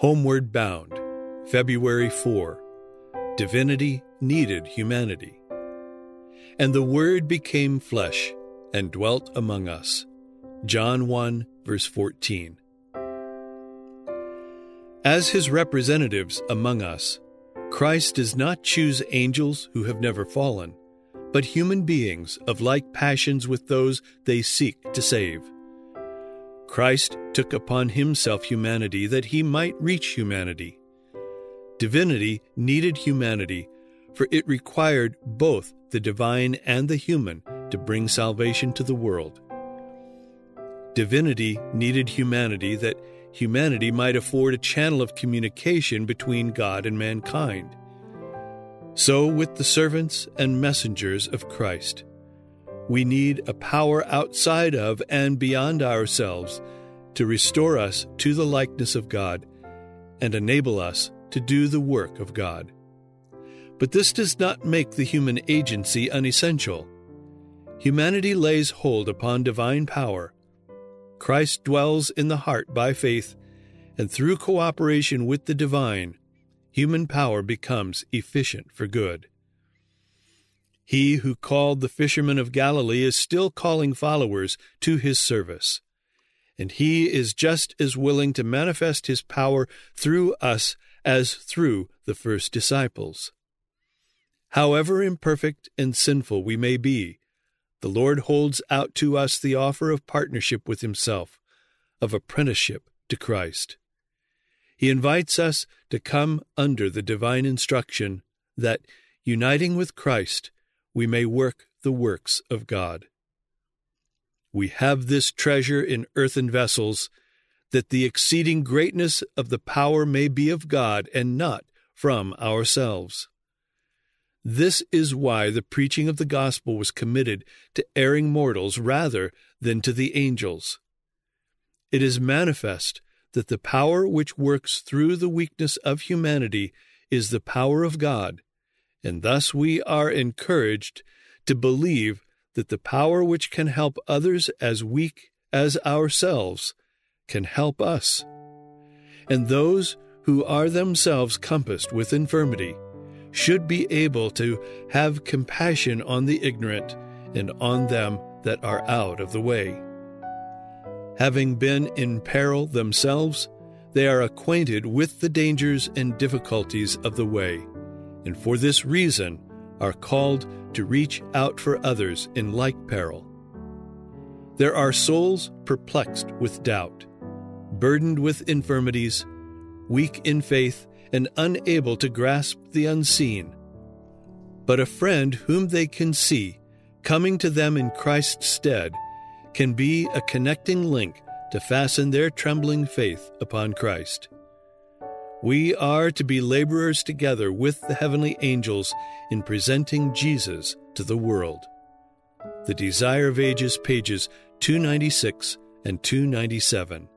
Homeward Bound, February 4. Divinity needed humanity. And the Word became flesh and dwelt among us. John 1, verse 14. As his representatives among us, Christ does not choose angels who have never fallen, but human beings of like passions with those they seek to save. Christ took upon himself humanity that he might reach humanity. Divinity needed humanity, for it required both the divine and the human to bring salvation to the world. Divinity needed humanity that humanity might afford a channel of communication between God and mankind. So with the servants and messengers of Christ, we need a power outside of and beyond ourselves to restore us to the likeness of God and enable us to do the work of God. But this does not make the human agency unessential. Humanity lays hold upon divine power. Christ dwells in the heart by faith, and through cooperation with the divine, human power becomes efficient for good. He who called the fishermen of Galilee is still calling followers to his service, and he is just as willing to manifest his power through us as through the first disciples. However imperfect and sinful we may be, the Lord holds out to us the offer of partnership with himself, of apprenticeship to Christ. He invites us to come under the divine instruction that, uniting with Christ, we may work the works of God. We have this treasure in earthen vessels, that the exceeding greatness of the power may be of God and not from ourselves. This is why the preaching of the gospel was committed to erring mortals rather than to the angels. It is manifest that the power which works through the weakness of humanity is the power of God, and thus we are encouraged to believe that the power which can help others as weak as ourselves can help us. And those who are themselves compassed with infirmity should be able to have compassion on the ignorant and on them that are out of the way. Having been in peril themselves, they are acquainted with the dangers and difficulties of the way, and for this reason are called to reach out for others in like peril. There are souls perplexed with doubt, burdened with infirmities, weak in faith, and unable to grasp the unseen. But a friend whom they can see, coming to them in Christ's stead, can be a connecting link to fasten their trembling faith upon Christ. We are to be laborers together with the heavenly angels in presenting Jesus to the world. The Desire of Ages, pages 296 and 297.